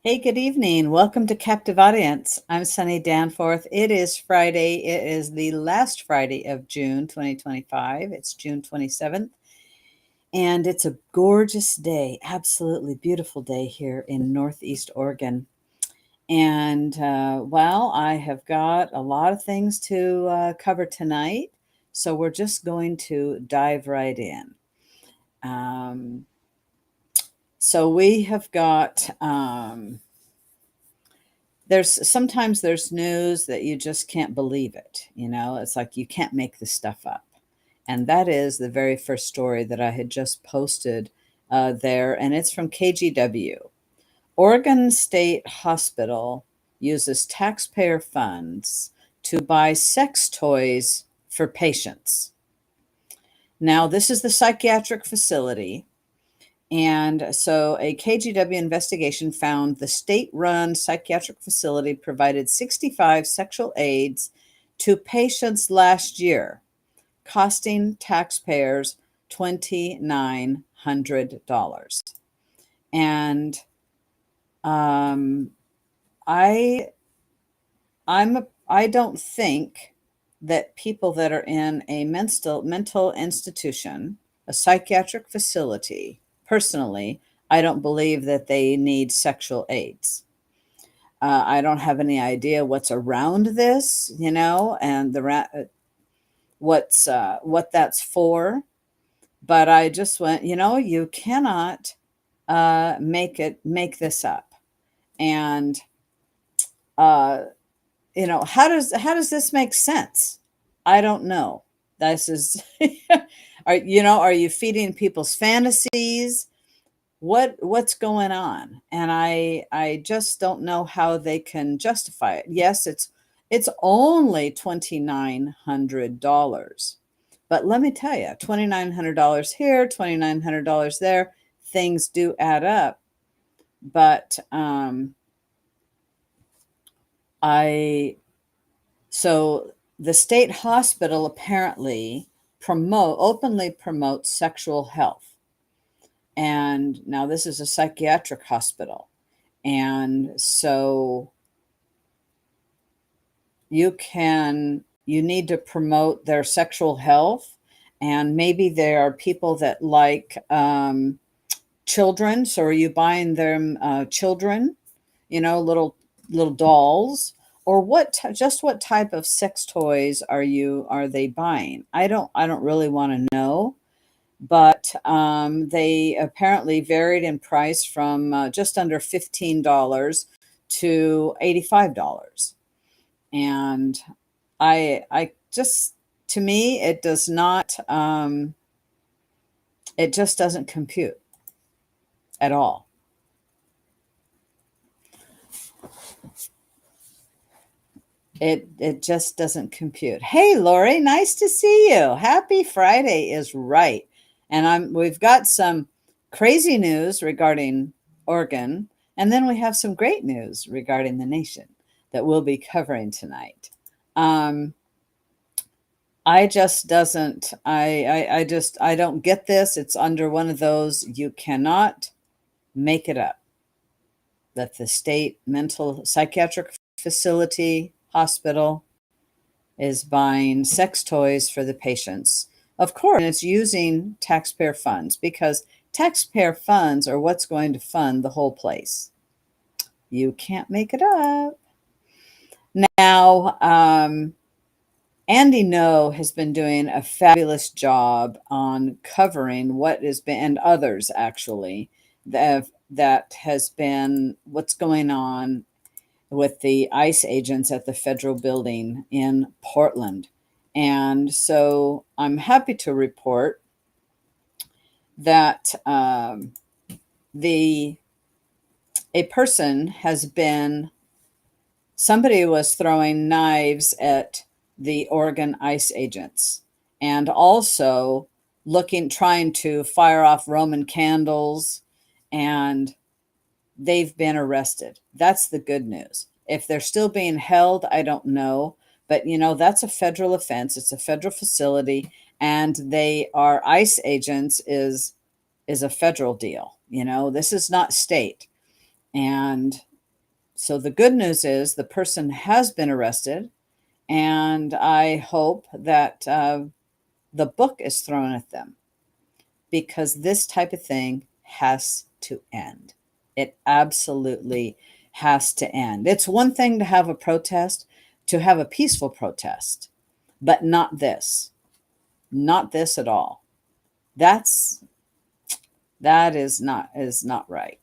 Hey, good evening. Welcome to Captive Audience. I'm Sunny Danforth. It is Friday. It is the last Friday of June 2025. It's June 27th, and it's a gorgeous day, absolutely beautiful day here in Northeast Oregon. And well, I have got a lot of things to cover tonight, so we're just going to dive right in. Um, so we have got there's news that you just can't believe it. It's like you can't make this stuff up. And that is the very first story that I had just posted there, and it's from KGW. Oregon State Hospital uses taxpayer funds to buy sex toys for patients. Now, this is the psychiatric facility. And so a KGW investigation found the state-run psychiatric facility provided 65 sexual aids to patients last year, costing taxpayers $2,900. And I I don't think that people that are in a mental institution, a psychiatric facility, personally, I don't believe that they need sexual aids. I don't have any idea what's around this, and what that's for. But I just went, you cannot make this up. And uh, how does this make sense? I don't know. This is are you feeding people's fantasies? What's going on? And I just don't know how they can justify it. Yes, it's only $2,900. But let me tell you, $2,900 here, $2,900 there, things do add up. But so the state hospital apparently openly promotes sexual health. And now this is a psychiatric hospital. And so you need to promote their sexual health. And maybe there are people that like children. So are you buying them children, little dolls? Or what type of sex toys are they buying? I don't really want to know. But they apparently varied in price from just under $15 to $85. And I just, to me, it just doesn't compute at all. It just doesn't compute. Hey, Lori, nice to see you. Happy Friday is right. And we've got some crazy news regarding Oregon, and then we have some great news regarding the nation that we'll be covering tonight. I just doesn't I don't get this. It's under one of those you cannot make it up. That the state mental psychiatric facility hospital is buying sex toys for the patients. Of course, and it's using taxpayer funds because taxpayer funds are what's going to fund the whole place. You can't make it up. Now, Andy No has been doing a fabulous job on covering what has been, and others actually, that has been what's going on with the ICE agents at the federal building in Portland. And so I'm happy to report that somebody was throwing knives at the Oregon ICE agents and also trying to fire off Roman candles, and they've been arrested. That's the good news. If they're still being held, I don't know. But, that's a federal offense. It's a federal facility, and they are ICE agents is a federal deal. This is not state. And So the good news is the person has been arrested, and I hope that the book is thrown at them, because this type of thing has to end. It absolutely has to end. It's one thing to have a protest, to have a peaceful protest, but not this. Not this at all. That is not right.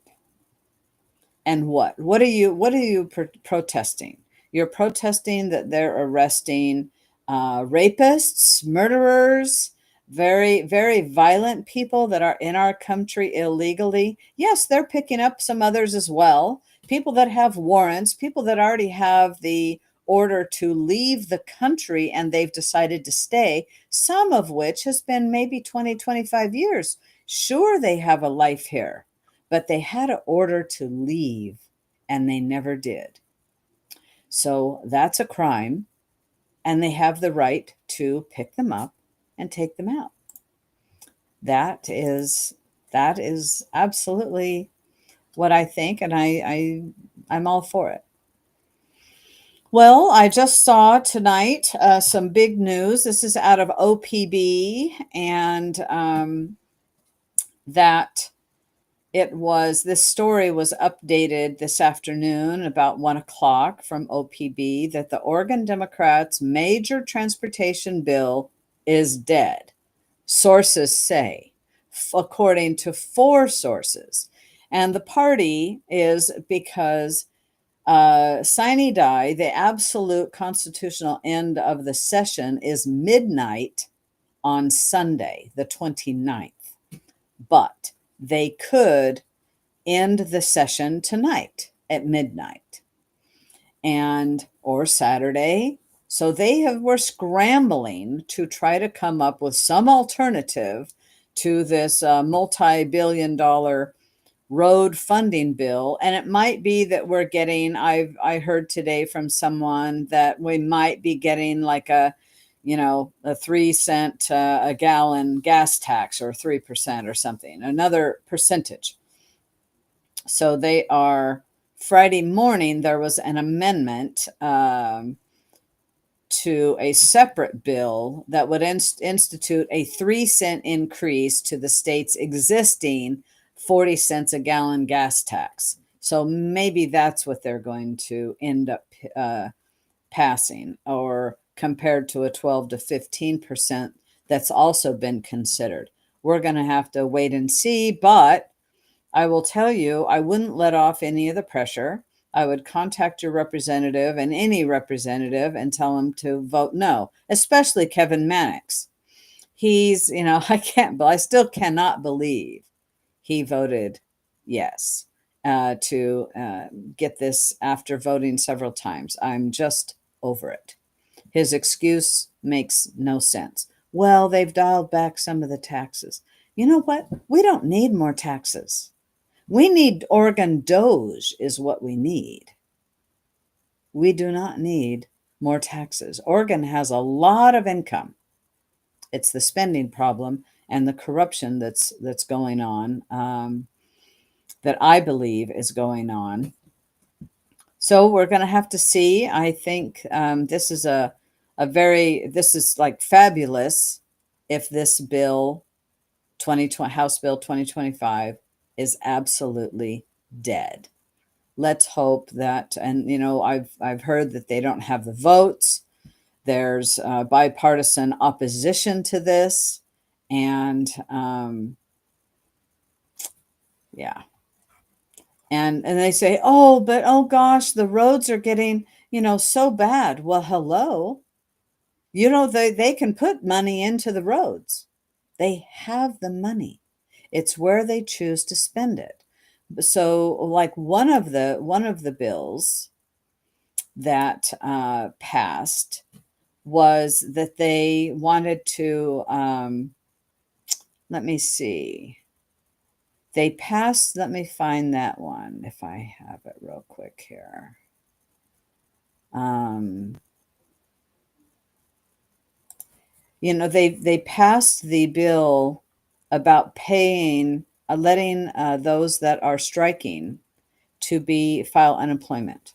And what are you protesting? You're protesting that they're arresting rapists, murderers, very, very violent people that are in our country illegally. Yes, they're picking up some others as well. People that have warrants, people that already have the order to leave the country and they've decided to stay, some of which has been maybe 20, 25 years. Sure, they have a life here, but they had an order to leave and they never did. So that's a crime, and they have the right to pick them up and take them out. That is that is absolutely what I think, and I'm all for it. Well, I just saw tonight some big news. This is out of OPB, and that this story was updated this afternoon about 1 o'clock from OPB, that the Oregon Democrats' major transportation bill is dead. Sources say, according to 4 sources. And the party is because sine die, the absolute constitutional end of the session is midnight on Sunday, the 29th. But they could end the session tonight at midnight and or Saturday. So were scrambling to try to come up with some alternative to this multi-billion-dollar road funding bill. And it might be that we're getting, I heard today from someone that we might be getting like a 3 cent a gallon gas tax, or 3% or something, another percentage. So Friday morning, there was an amendment to a separate bill that would institute a 3-cent increase to the state's existing 40 cents a gallon gas tax. So maybe that's what they're going to end up passing, or compared to a 12 to 15% that's also been considered. We're going to have to wait and see, but I will tell you, I wouldn't let off any of the pressure. I would contact your representative and any representative and tell them to vote no, especially Kevin Mannix. I still cannot believe he voted yes to get this after voting several times. I'm just over it. His excuse makes no sense. Well, they've dialed back some of the taxes. You know what? We don't need more taxes. We need Oregon Doge is what we need. We do not need more taxes. Oregon has a lot of income. It's the spending problem and the corruption that's going on, that I believe is going on. So we're going to have to see. I think this is this is like fabulous if this bill, 2020 House Bill 2025, is absolutely dead. Let's hope that, and I've heard that they don't have the votes. There's bipartisan opposition to this, and yeah, and they say, oh gosh, the roads are getting so bad. Well, hello, they can put money into the roads. They have the money. It's where they choose to spend it. So, like one of the bills that passed was that they wanted to. Let me see. They passed. Let me find that one if I have it real quick here. They passed the bill about paying, letting those that are striking to file unemployment.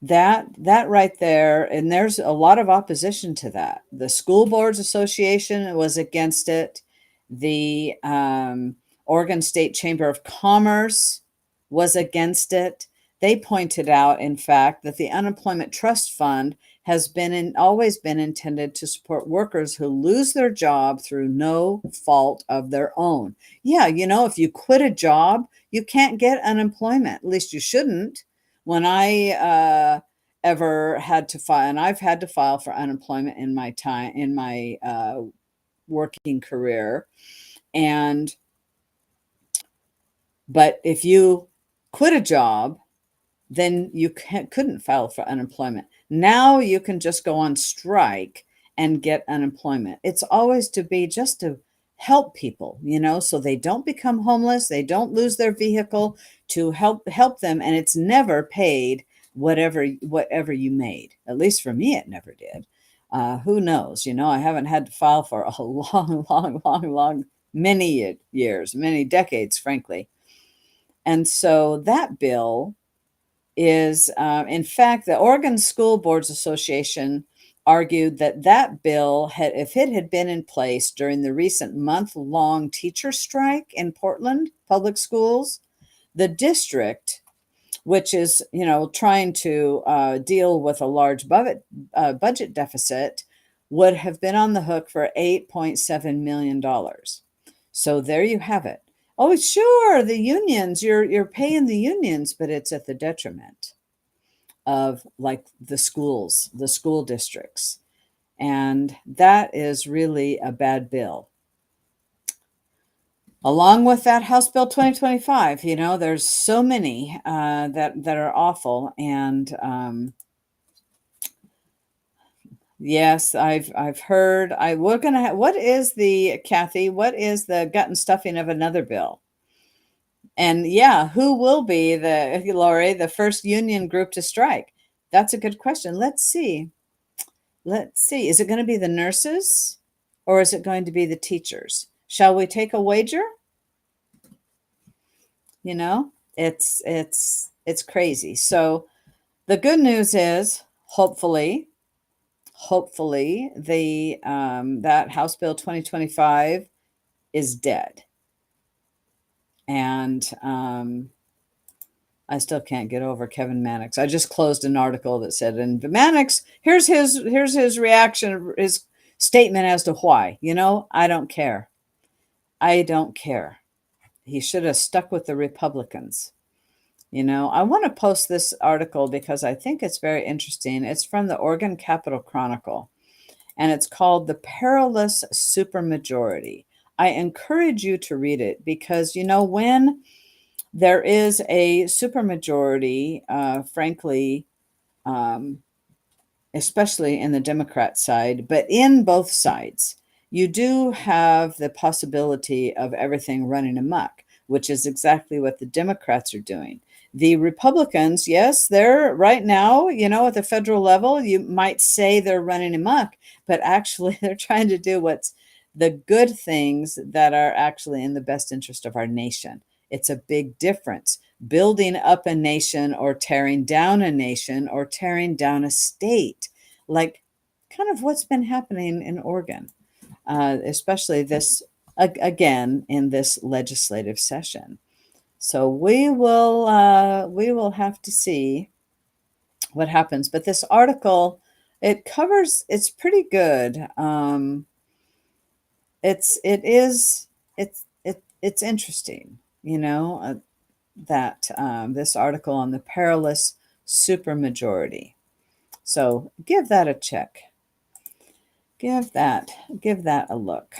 That right there, and there's a lot of opposition to that. The School Boards Association was against it. The Oregon State Chamber of Commerce was against it. They pointed out, in fact, that the Unemployment Trust Fund has always been intended to support workers who lose their job through no fault of their own. Yeah, if you quit a job, you can't get unemployment. At least you shouldn't. When I ever had to file, and I've had to file for unemployment in my working career, and but if you quit a job, then you couldn't file for unemployment. Now you can just go on strike and get unemployment. It's always to be just to help people, so they don't become homeless, they don't lose their vehicle, to help them, and it's never paid whatever you made. At least for me, it never did. Who knows? I haven't had to file for a long, long, long, long, many years, many decades, frankly. And so that bill is, in fact, the Oregon School Boards Association argued that bill if it had been in place during the recent month-long teacher strike in Portland public schools, the district, which is, trying to deal with a large budget deficit, would have been on the hook for $8.7 million. So there you have it. Oh, sure, the unions, you're paying the unions, but it's at the detriment of like the schools, the school districts. And that is really a bad bill. Along with that House Bill 2025, there's so many that are awful. And yes, I've heard. We're gonna have. What is the Kathy? What is the gut and stuffing of another bill? And yeah, who will be Lori, the first union group to strike? That's a good question. Let's see. Is it going to be the nurses or is it going to be the teachers? Shall we take a wager? It's crazy. So the good news is hopefully the that House Bill 2025 is dead. And I still can't get over Kevin Mannix. I just closed an article that said, and Mannix, here's his reaction, his statement as to why. I don't care. I don't care. He should have stuck with the Republicans. I want to post this article because I think it's very interesting. It's from the Oregon Capitol Chronicle, and it's called The Perilous Supermajority. I encourage you to read it because, when there is a supermajority, frankly, especially in the Democrat side, but in both sides, you do have the possibility of everything running amok, which is exactly what the Democrats are doing. The Republicans, yes, they're right now, at the federal level, you might say they're running amok, but actually they're trying to do what's the good things that are actually in the best interest of our nation. It's a big difference. Building up a nation or tearing down a nation or tearing down a state, like kind of what's been happening in Oregon, especially this, again, in this legislative session. So we will have to see what happens. But this article, it's pretty good. It's interesting, that this article on the perilous supermajority. So give that a check. Give that a look.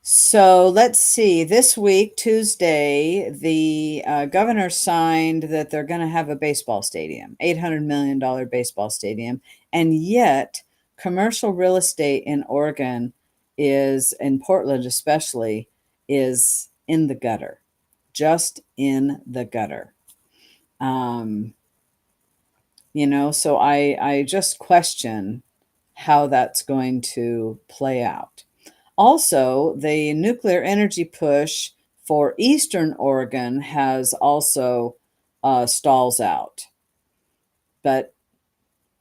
So let's see. This week, Tuesday, the governor signed that they're going to have a baseball stadium, $800 million baseball stadium. And yet, commercial real estate in Oregon in Portland especially, is in the gutter, just in the gutter. So I just question how that's going to play out. Also, the nuclear energy push for Eastern Oregon has also stalls out. But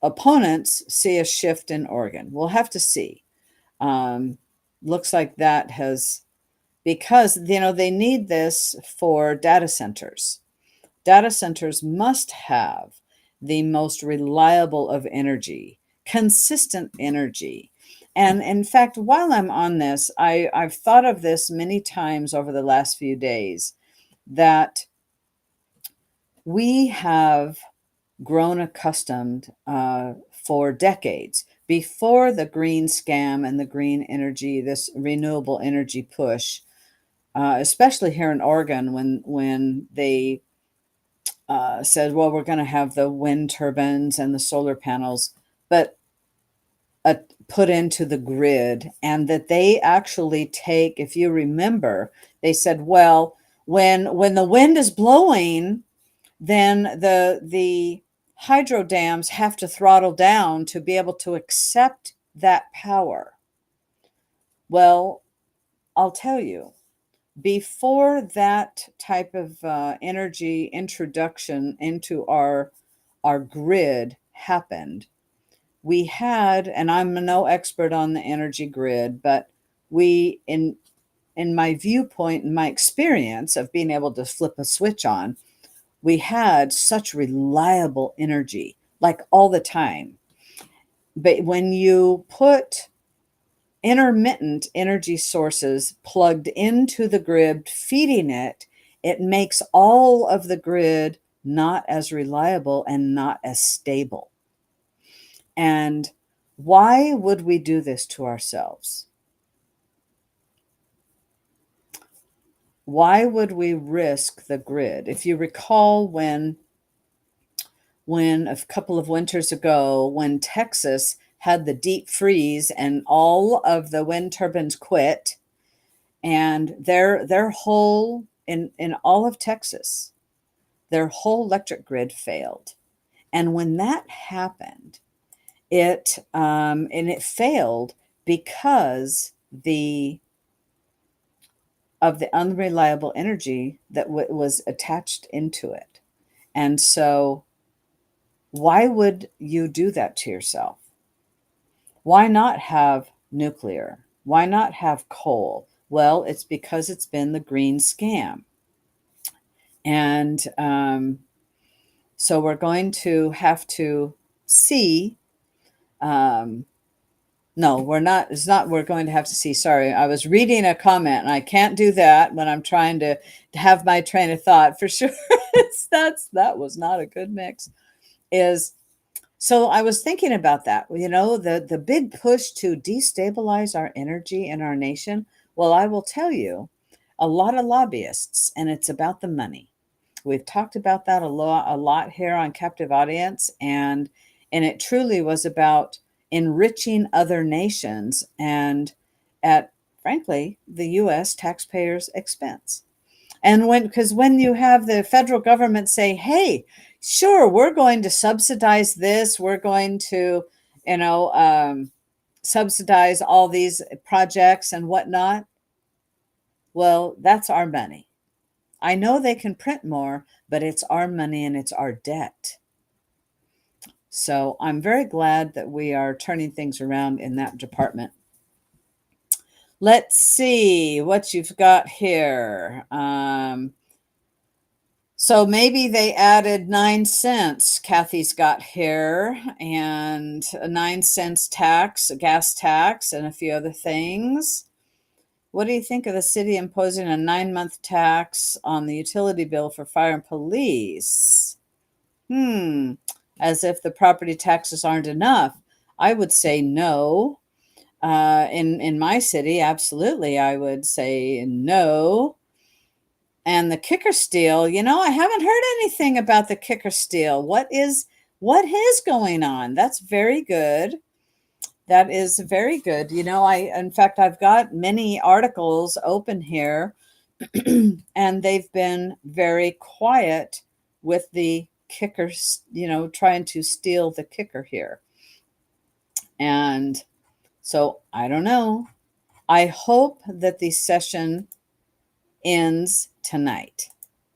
opponents see a shift in Oregon. We'll have to see. Looks like that has, because they need this for data centers. Data centers must have the most reliable of energy, consistent energy. And in fact, while I'm on this, I've thought of this many times over the last few days, that we have grown accustomed for decades, before the green scam and the green energy, this renewable energy push, especially here in Oregon, when they said, well, we're going to have the wind turbines and the solar panels, but put into the grid, and that they actually take, if you remember, they said, well, when the wind is blowing, then the hydro dams have to throttle down to be able to accept that power. Well, I'll tell you, before that type of energy introduction into our grid happened, we had, and I'm no expert on the energy grid, but we, in my viewpoint, in my experience of being able to flip a switch on, we had such reliable energy, like all the time. But when you put intermittent energy sources plugged into the grid, feeding it, it makes all of the grid not as reliable and not as stable. And why would we do this to ourselves? Why would we risk the grid? If you recall, when a couple of winters ago, when Texas had the deep freeze and all of the wind turbines quit, and their whole, in all of Texas, their whole electric grid failed. And when that happened, it failed because of the unreliable energy that was attached into it. And so why would you do that to yourself? Why not have nuclear? Why not have coal? Well, it's because it's been the green scam. And so we're going to have to see. No, we're not. It's not. We're going to have to see. Sorry, I was reading a comment, and I can't do that when I'm trying to have my train of thought. For sure, that was not a good mix. So I was thinking about that. The big push to destabilize our energy in our nation. Well, I will tell you, a lot of lobbyists, and it's about the money. We've talked about that a lot here on Captive Audience, and it truly was about enriching other nations, and at, frankly, the U.S. taxpayers' expense. And because when you have the federal government say, hey, sure, we're going to subsidize this, we're going to, subsidize all these projects and whatnot, well, that's our money. I know they can print more, but it's our money and it's our debt. So I'm very glad that we are turning things around in that department. Let's see what you've got here. So maybe they added 9 cents, Kathy's got here, and a 9 cents tax, a gas tax, and a few other things. What do you think of the city imposing a 9-month tax on the utility bill for fire and police? As if the property taxes aren't enough. I would say no. In my city, absolutely, I would say no. And the kicker steel, I haven't heard anything about the kicker steel. What is going on? That's very good. That is very good. In fact, I've got many articles open here, and they've been very quiet with the kickers, trying to steal the kicker here. And so I don't know. I hope that the session ends tonight.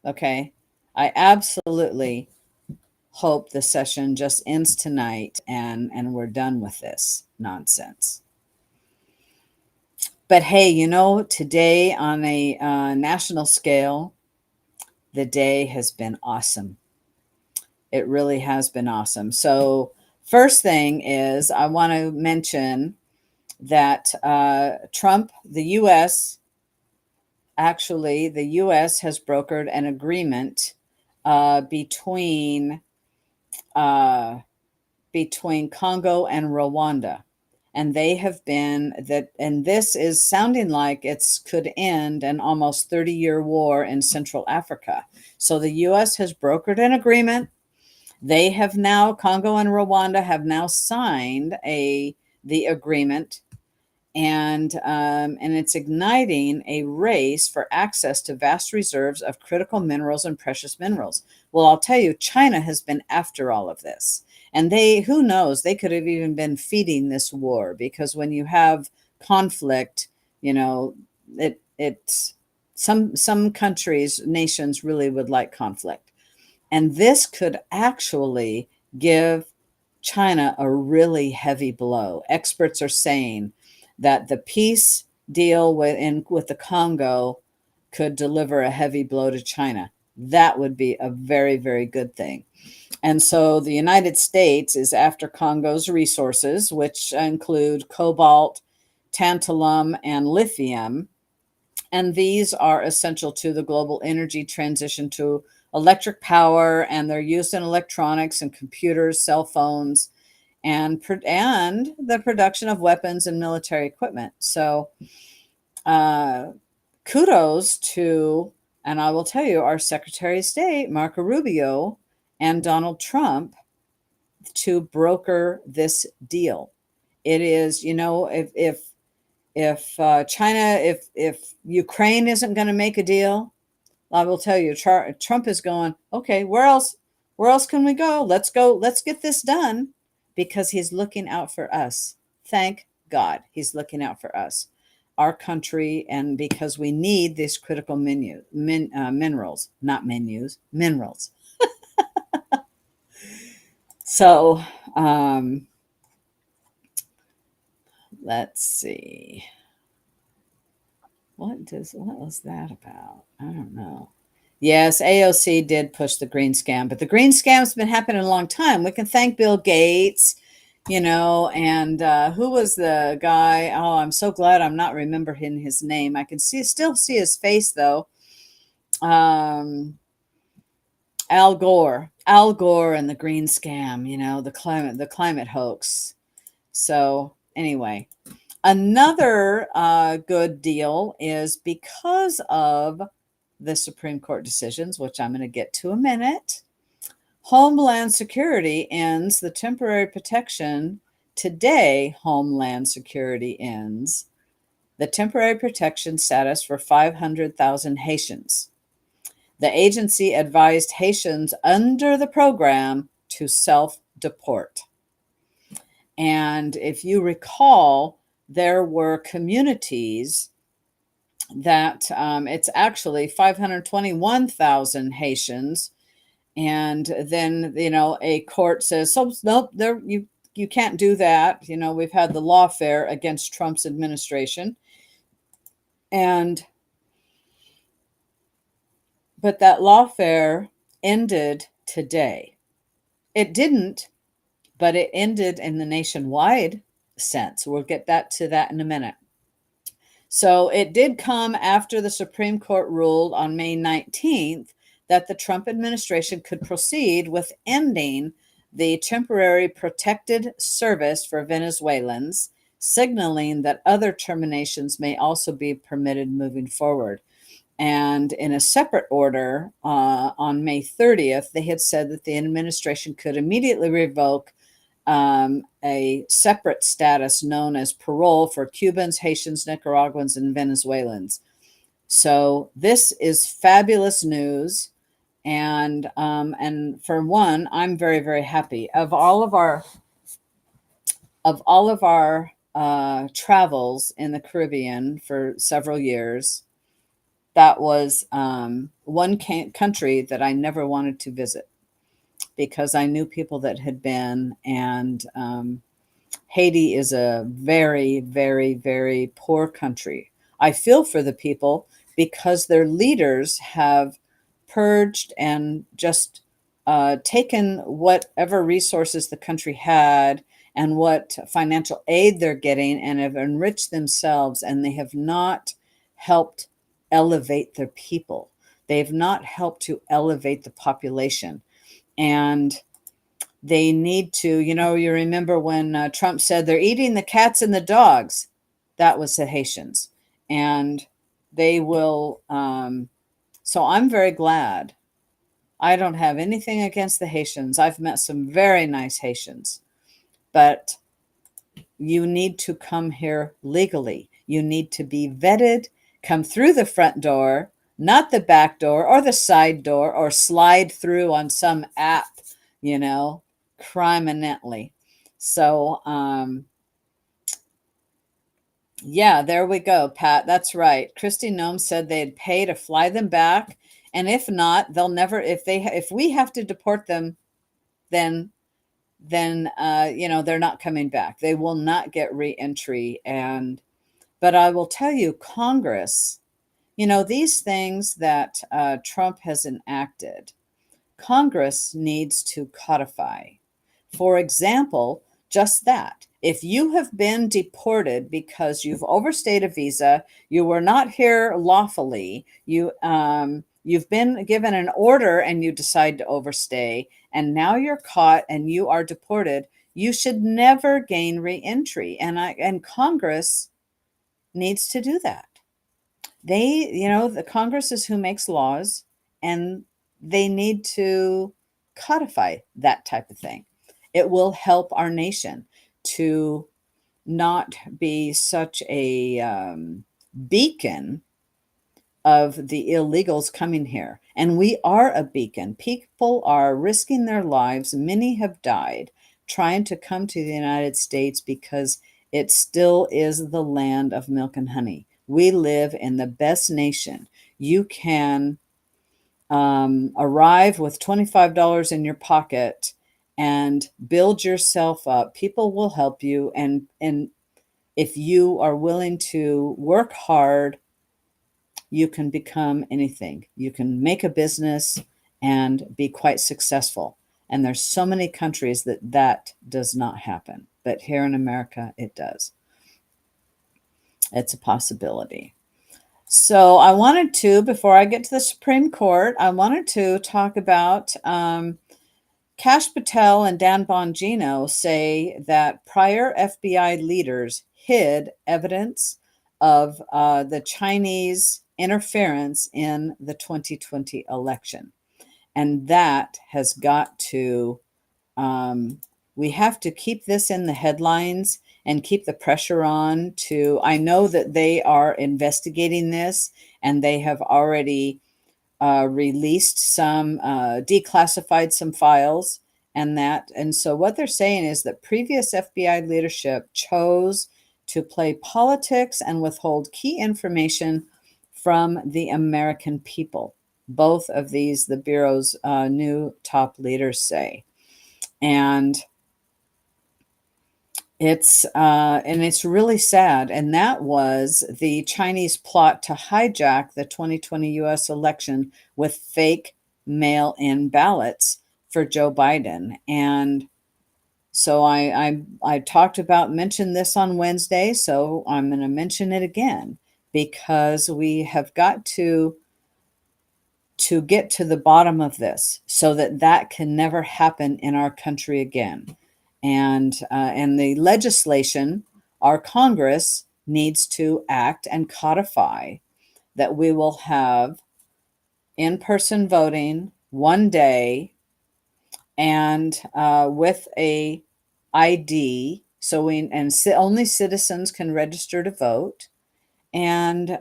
Okay. I absolutely hope the session just ends tonight and we're done with this nonsense. But hey, today on a national scale, the day has been awesome. It really has been awesome. So, first thing is, I want to mention that Trump, the U.S. has brokered an agreement between uh, Congo and Rwanda. And they have been that, and this is sounding like it's could end an almost 30-year war in Central Africa. So the U.S. has brokered an agreement. They have now, Congo and Rwanda have now signed the agreement, and it's igniting a race for access to vast reserves of critical minerals and precious minerals. Well, I'll tell you, China has been after all of this, and who knows, they could have even been feeding this war, because when you have conflict, it's some countries, nations really would like conflict, and this could actually give China a really heavy blow. Experts are saying that the peace deal with the Congo could deliver a heavy blow to China. That would be a very, very good thing. And so the United States is after Congo's resources, which include cobalt, tantalum, and lithium. And these are essential to the global energy transition to electric power, and they're used in electronics and computers, cell phones, and the production of weapons and military equipment. So, kudos to, and I will tell you, our Secretary of State, Marco Rubio, and Donald Trump to broker this deal. It is, if China, if Ukraine isn't going to make a deal, I will tell you, Trump is going, okay, where else? Where else can we go? Let's go. Let's get this done, because he's looking out for us. Thank God he's looking out for us, our country, and because we need these critical minerals, not menus, minerals. So, let's see. What was that about? I don't know. Yes, AOC did push the green scam, but the green scam's been happening a long time. We can thank Bill Gates, and who was the guy? Oh, I'm so glad I'm not remembering his name. I can still see his face though. Al Gore and the green scam, the climate hoax. So anyway, another good deal is because of the Supreme Court decisions, which I'm going to get to a minute. Homeland Security ends the temporary protection. Today, Homeland Security ends the temporary protection status for 500,000 Haitians. The agency advised Haitians under the program to self-deport. And if you recall, there were communities that it's actually 521,000 Haitians. And then, a court says, so nope, you can't do that. We've had the lawfare against Trump's administration. But that lawfare ended today. It didn't, but it ended in the nationwide sense. We'll get to that in a minute. So it did come after the Supreme Court ruled on May 19th that the Trump administration could proceed with ending the temporary protected service for Venezuelans, signaling that other terminations may also be permitted moving forward. And in a separate order on May 30th, they had said that the administration could immediately revoke a separate status known as parole for Cubans, Haitians, Nicaraguans, and Venezuelans. So this is fabulous news. And for one, I'm very, very happy. Of all of our travels in the Caribbean for several years, that was one country that I never wanted to visit because I knew people that had been, and Haiti is a very, very, very poor country. I feel for the people because their leaders have purged and just taken whatever resources the country had and what financial aid they're getting and have enriched themselves, and they have not helped elevate their people. They've not helped to elevate the population. And they need to, you remember when Trump said they're eating the cats and the dogs. That was the Haitians. And they will, so I'm very glad. I don't have anything against the Haitians. I've met some very nice Haitians, but you need to come here legally. You need to be vetted, come through the front door, not the back door or the side door, or slide through on some app, you know, criminally. So, yeah, there we go, Pat. That's right. Christy Nome said they'd pay to fly them back. And if not, they'll never, if we have to deport them, then they're not coming back. They will not get reentry. But I will tell you, Congress, these things that Trump has enacted, Congress needs to codify. For example, just that. If you have been deported because you've overstayed a visa, you were not here lawfully, you've been given an order and you decide to overstay, and now you're caught and you are deported, you should never gain reentry. And Congress needs to do that. The Congress is who makes laws, and they need to codify that type of thing. It will help our nation to not be such a beacon of the illegals coming here. And we are a beacon. People are risking their lives. Many have died trying to come to the United States because it still is the land of milk and honey. We live in the best nation. You can arrive with $25 in your pocket and build yourself up. People will help you. And if you are willing to work hard, you can become anything. You can make a business and be quite successful. And there's so many countries that does not happen. But here in America, it does. It's a possibility. So I wanted to, before I get to the Supreme Court, I wanted to talk about Kash Patel and Dan Bongino say that prior FBI leaders hid evidence of the Chinese interference in the 2020 election. And that has got to, we have to keep this in the headlines and keep the pressure on to, I know that they are investigating this and they have already released some, declassified some files and so what they're saying is that previous FBI leadership chose to play politics and withhold key information from the American people. Both of these, the Bureau's new top leaders say. And it's really sad. And that was the Chinese plot to hijack the 2020 US election with fake mail-in ballots for Joe Biden. And so I talked about, mentioned this on Wednesday, so I'm going to mention it again because we have got to get to the bottom of this so that can never happen in our country again. And the legislation, our Congress needs to act and codify that we will have in-person voting one day and with a ID, so only citizens can register to vote. And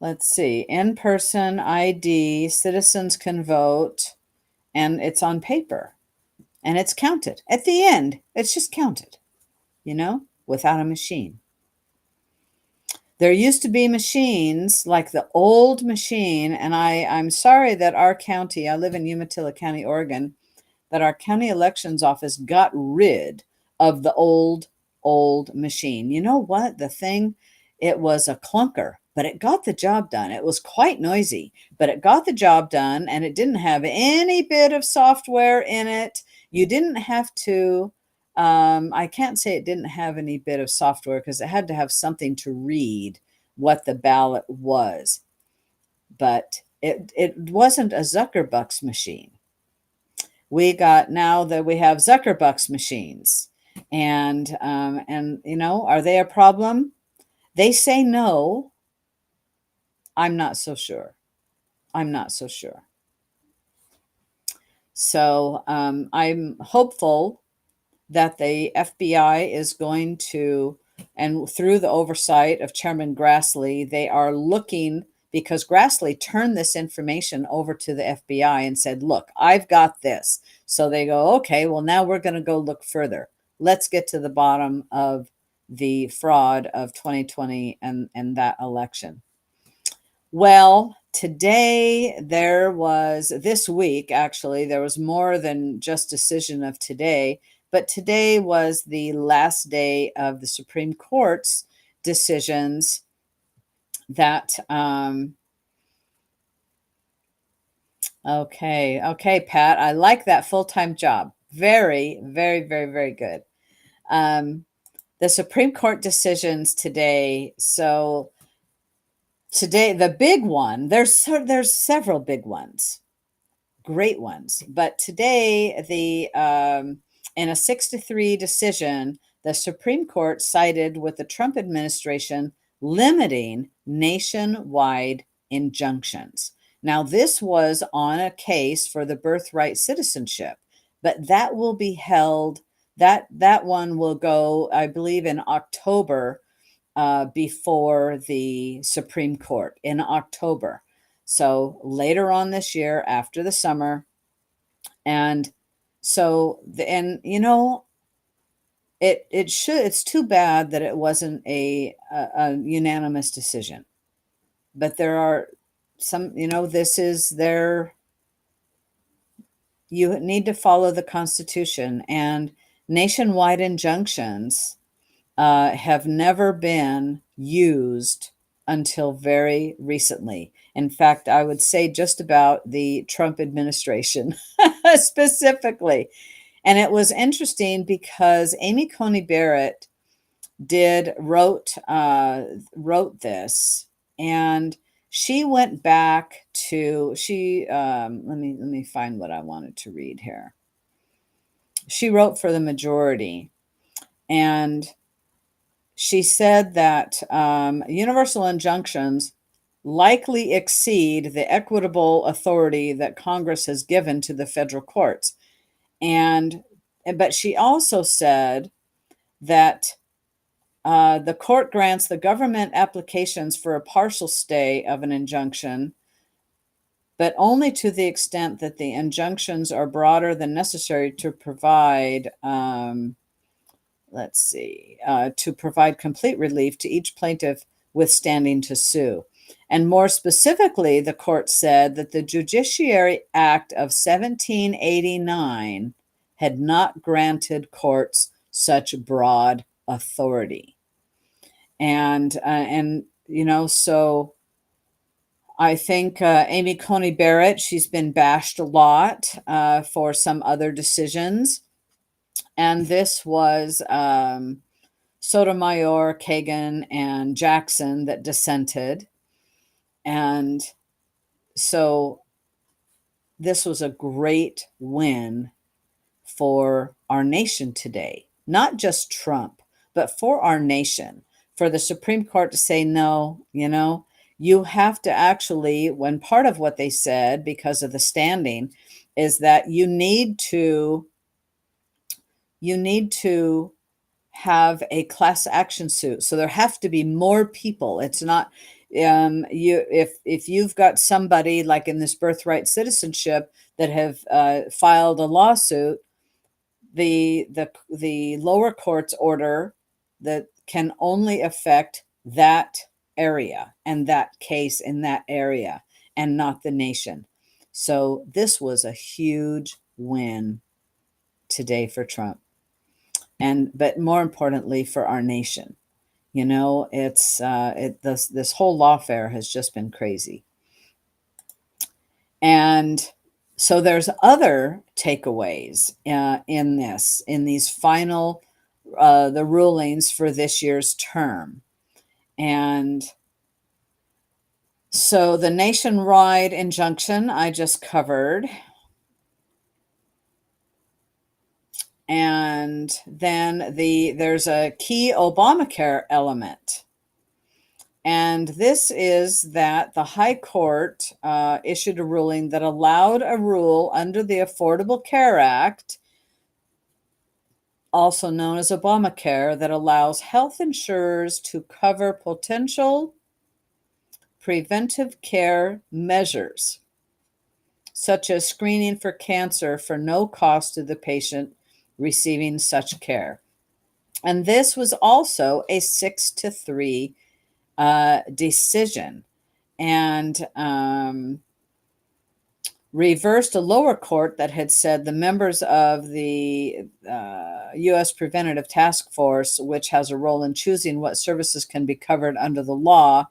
let's see, in-person ID, citizens can vote, and it's on paper. And it's counted. At the end, it's just counted, without a machine. There used to be machines like the old machine, and I'm sorry that our county, I live in Umatilla County, Oregon, that our county elections office got rid of the old machine. You know what? The thing, it was a clunker, but it got the job done. It was quite noisy, but it got the job done, and it didn't have any bit of software in it. You didn't have to, I can't say it didn't have any bit of software because it had to have something to read what the ballot was. But it wasn't a Zuckerbucks machine. We got now that we have Zuckerbucks machines, and you know, are they a problem? They say no. I'm not so sure. I'm not so sure. So I'm hopeful that the FBI is going to, and through the oversight of Chairman Grassley, they are looking, because Grassley turned this information over to the FBI and said, look, I've got this. So they go, okay, well, now we're going to go look further. Let's get to the bottom of the fraud of 2020 and that election. Well, today this week, actually, there was more than just decision of today, but today was the last day of the Supreme Court's decisions that, okay, Pat, I like that full-time job. Very, very, very, very good. The Supreme Court decisions today. So today, the big one, there's several big ones, great ones. But today, in a 6-3 decision, the Supreme Court sided with the Trump administration, limiting nationwide injunctions. Now, this was on a case for the birthright citizenship, but that will be held. That one will go, I believe, in October, before the Supreme Court in October. So later on this year, after the summer. And so, and you know, it's too bad that it wasn't a unanimous decision. But there are some, you know, you need to follow the Constitution, and nationwide injunctions have never been used until very recently. In fact, I would say just about the Trump administration specifically. And it was interesting because Amy Coney Barrett wrote this, and she went back to let me find what I wanted to read here. She wrote for the majority, and she said that universal injunctions likely exceed the equitable authority that Congress has given to the federal courts. But she also said that the court grants the government applications for a partial stay of an injunction, but only to the extent that the injunctions are broader than necessary to provide to provide complete relief to each plaintiff withstanding to sue. And more specifically, the court said that the Judiciary Act of 1789 had not granted courts such broad authority. And you know, so I think Amy Coney Barrett, she's been bashed a lot for some other decisions. And this was Sotomayor, Kagan, and Jackson that dissented. And so this was a great win for our nation today. Not just Trump, but for our nation. For the Supreme Court to say, no, you know, you have to actually, when part of what they said, because of the standing, is that you need to have a class action suit. So there have to be more people. It's not if you've got somebody like in this birthright citizenship that have filed a lawsuit, the lower court's order that can only affect that area and that case in that area and not the nation. So this was a huge win today for Trump, but more importantly for our nation. You know, this whole lawfare has just been crazy. And so there's other takeaways in these final the rulings for this year's term. And so the nationwide injunction I just covered. And then there's a key Obamacare element. And this is that the High Court issued a ruling that allowed a rule under the Affordable Care Act, also known as Obamacare, that allows health insurers to cover potential preventive care measures, such as screening for cancer for no cost to the patient receiving such care. And this was also a 6-3 decision, and reversed a lower court that had said the members of the U.S. Preventative Task Force, which has a role in choosing what services can be covered under the law,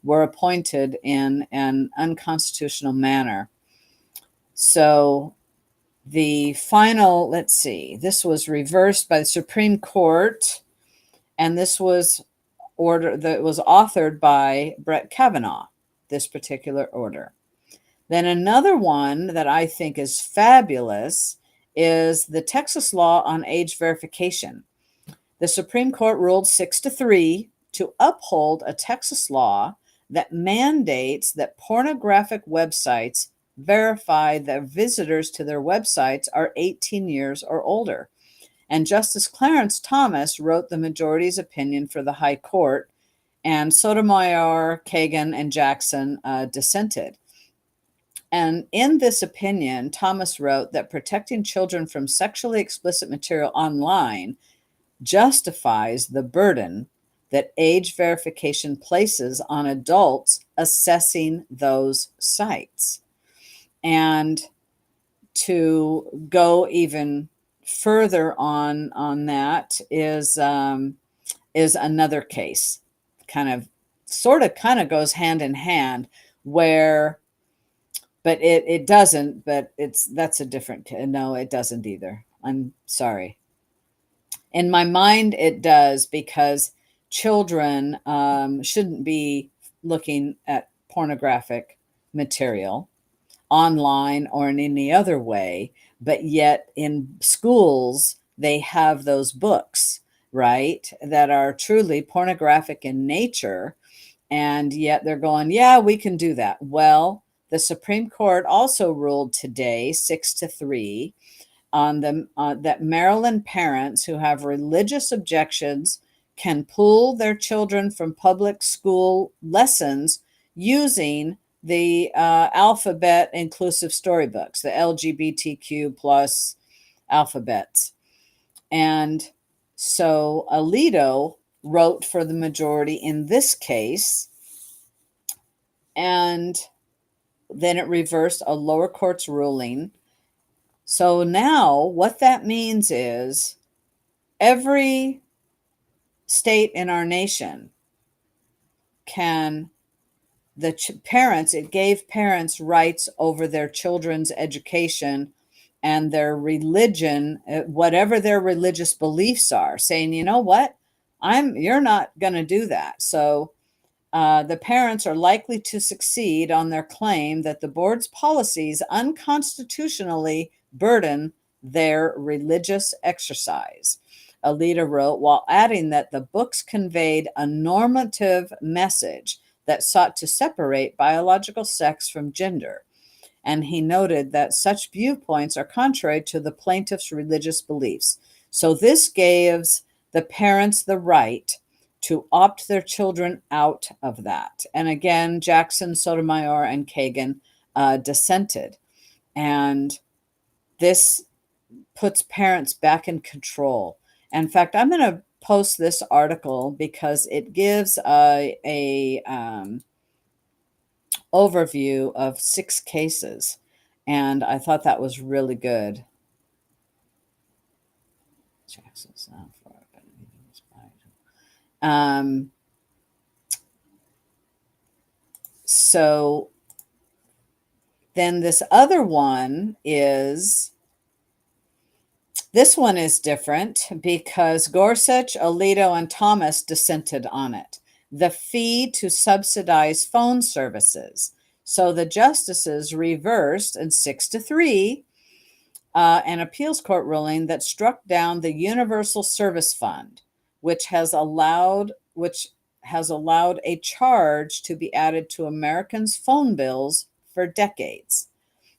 were appointed in an unconstitutional manner. So the final, let's see, this was reversed by the Supreme Court, and this was order that was authored by Brett Kavanaugh, this particular order. Then another one that I think is fabulous is the Texas law on age verification. The Supreme Court ruled 6-3 to uphold a Texas law that mandates that pornographic websites verify that visitors to their websites are 18 years or older. And Justice Clarence Thomas wrote the majority's opinion for the High Court, and Sotomayor, Kagan, and Jackson dissented. And in this opinion, Thomas wrote that protecting children from sexually explicit material online justifies the burden that age verification places on adults assessing those sites. And to go even further on that is another case, kind of goes hand in hand, where, but it doesn't, but that's a different, no, it doesn't either. I'm sorry. In my mind, it does, because children shouldn't be looking at pornographic material online or in any other way, but yet in schools, they have those books, right, that are truly pornographic in nature, and yet they're going, yeah, we can do that. Well, the Supreme Court also ruled today 6-3 on that Maryland parents who have religious objections can pull their children from public school lessons using the alphabet inclusive storybooks, the LGBTQ plus alphabets. And so Alito wrote for the majority in this case, and then it reversed a lower court's ruling. So now what that means is every state in our nation can, parents, it gave parents rights over their children's education and their religion, whatever their religious beliefs are, saying, you know what, you're not going to do that. So the parents are likely to succeed on their claim that the board's policies unconstitutionally burden their religious exercise. Alito wrote, while adding that the books conveyed a normative message that sought to separate biological sex from gender. And he noted that such viewpoints are contrary to the plaintiff's religious beliefs. So this gives the parents the right to opt their children out of that. And again, Jackson, Sotomayor, and Kagan dissented. And this puts parents back in control. In fact, I'm going to post this article because it gives a overview of 6 cases, and I thought that was really good. So then this other one is, this one is different because Gorsuch, Alito, and Thomas dissented on it. The fee to subsidize phone services. So the justices reversed in 6-3 an appeals court ruling that struck down the Universal Service Fund, which has allowed a charge to be added to Americans' phone bills for decades.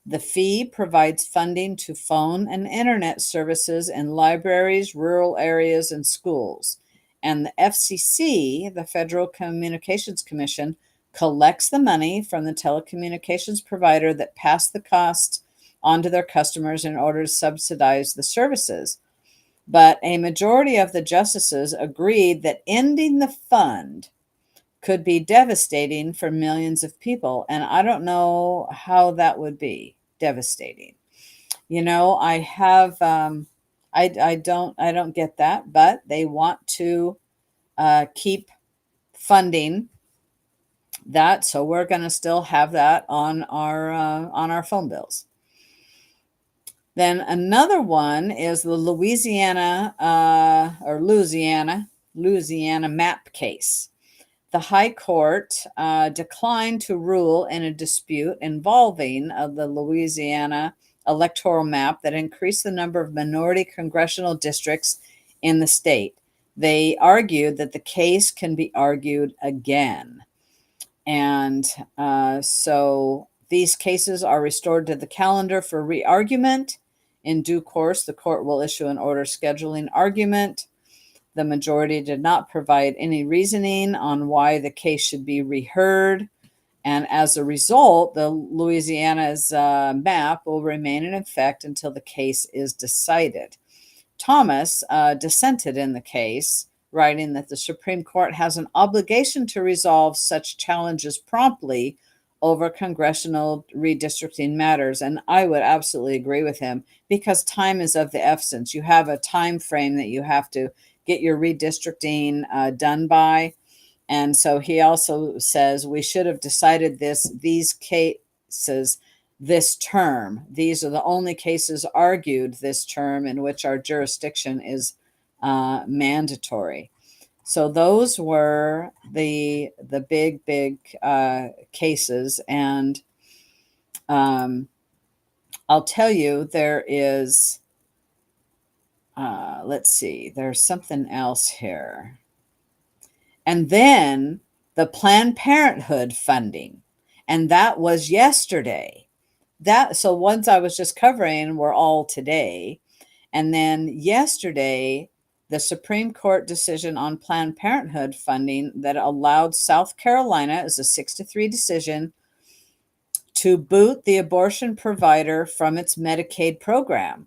The fee provides funding to phone and internet services in libraries, rural areas, and schools. And the FCC, the Federal Communications Commission, collects the money from the telecommunications provider that passed the costs onto their customers in order to subsidize the services. But a majority of the justices agreed that ending the fund could be devastating for millions of people. And I don't know how that would be devastating. I have, I don't get that, but they want to keep funding that, so we're going to still have that on our phone bills. Then another one is the Louisiana map case. The High Court declined to rule in a dispute involving the Louisiana electoral map that increased the number of minority congressional districts in the state. They argued that the case can be argued again. And so these cases are restored to the calendar for re-argument. In due course, the court will issue an order scheduling argument. The majority did not provide any reasoning on why the case should be reheard. And as a result, the Louisiana's map will remain in effect until the case is decided. Thomas dissented in the case, writing that the Supreme Court has an obligation to resolve such challenges promptly over congressional redistricting matters. And I would absolutely agree with him because time is of the essence. You have a time frame that you have to get your redistricting done by. And so he also says we should have decided these cases this term. These are the only cases argued this term in which our jurisdiction is mandatory. So those were the big cases. And I'll tell you, there is, let's see, there's something else here. And then the Planned Parenthood funding. And that was yesterday. So ones I was just covering were all today. And then yesterday, the Supreme Court decision on Planned Parenthood funding that allowed South Carolina, as a 6-3 decision, to boot the abortion provider from its Medicaid program.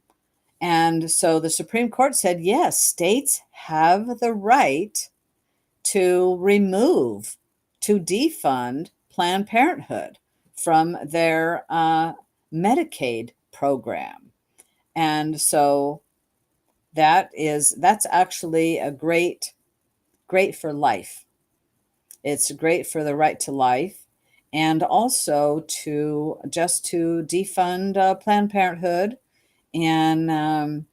And so the Supreme Court said, yes, states have the right to remove, to defund Planned Parenthood from their Medicaid program. And so that's actually a great for life. It's great for the right to life, and also to defund Planned Parenthood, and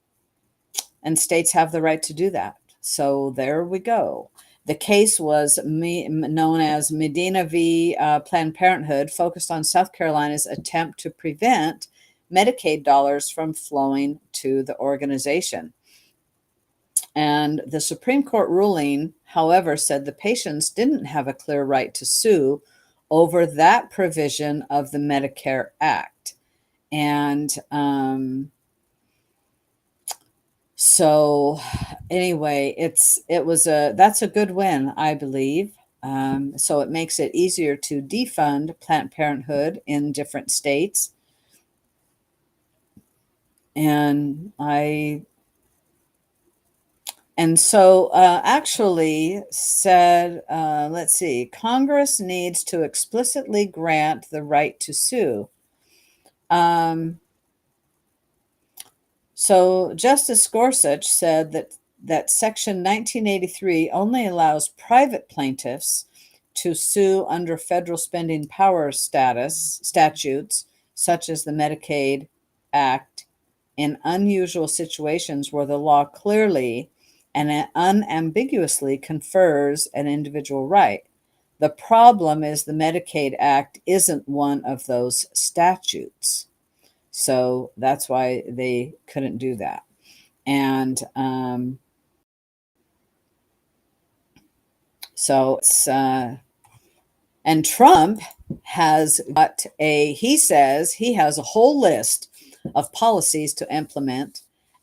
states have the right to do that. So there we go. The case was known as Medina v. Planned Parenthood, focused on South Carolina's attempt to prevent Medicaid dollars from flowing to the organization. And the Supreme Court ruling, however, said the patients didn't have a clear right to sue over that provision of the Medicare Act. And so anyway, that's a good win, I believe. So it makes it easier to defund Planned Parenthood in different states. And And so actually said, let's see, Congress needs to explicitly grant the right to sue. So Justice Gorsuch said that Section 1983 only allows private plaintiffs to sue under federal spending power statutes, such as the Medicaid Act, in unusual situations where the law clearly and unambiguously confers an individual right. The problem is the Medicaid Act isn't one of those statutes. So that's why they couldn't do that. And so it's, and Trump has got he says he has a whole list of policies to implement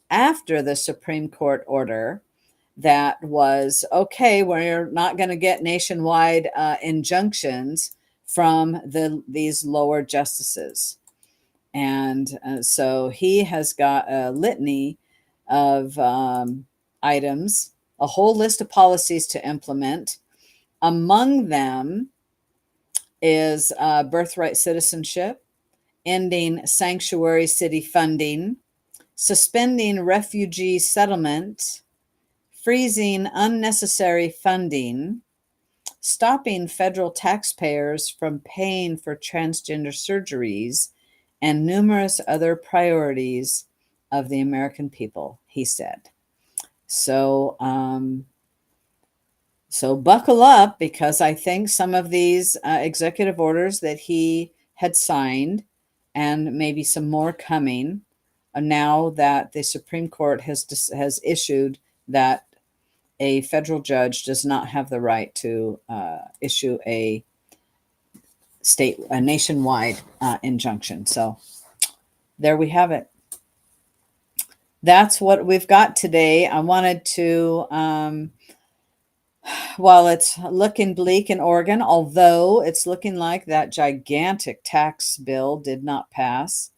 after the Supreme Court order that was okay, we're not going to get nationwide injunctions from these lower justices. And so he has got a litany of items, a whole list of policies to implement. Among them is birthright citizenship, ending sanctuary city funding, suspending refugee settlement, freezing unnecessary funding, stopping federal taxpayers from paying for transgender surgeries, and numerous other priorities of the American people, he said. So, so buckle up, because I think some of these executive orders that he had signed, and maybe some more coming, now that the Supreme Court has issued that a federal judge does not have the right to issue a nationwide injunction. So there we have it. That's what we've got today. I wanted to, while it's looking bleak in Oregon, although it's looking like that gigantic tax bill did not pass.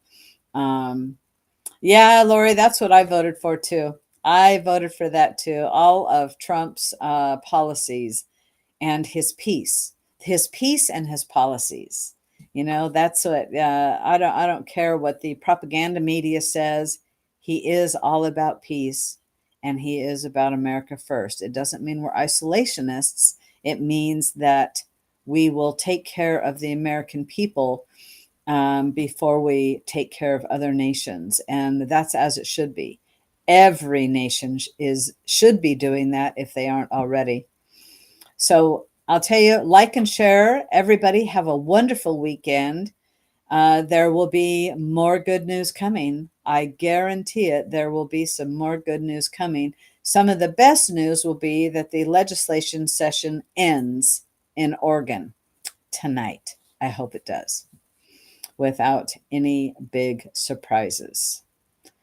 Yeah, Lori, that's what I voted for too. I voted for that too. All of Trump's policies and his peace and his policies. You know, that's what I don't care what the propaganda media says. He is all about peace, and he is about America first. It doesn't mean we're isolationists. It means that we will take care of the American people before we take care of other nations, and that's as it should be. Every nation should be doing that if they aren't already. So I'll tell you, like and share. Everybody have a wonderful weekend. There will be more good news coming. I guarantee it. There will be some more good news coming. Some of the best news will be that the legislation session ends in Oregon tonight. I hope it does, without any big surprises.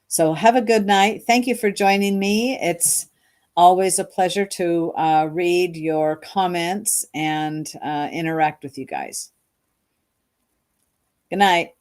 So have a good night. Thank you for joining me. It's always a pleasure to read your comments and interact with you guys. Good night.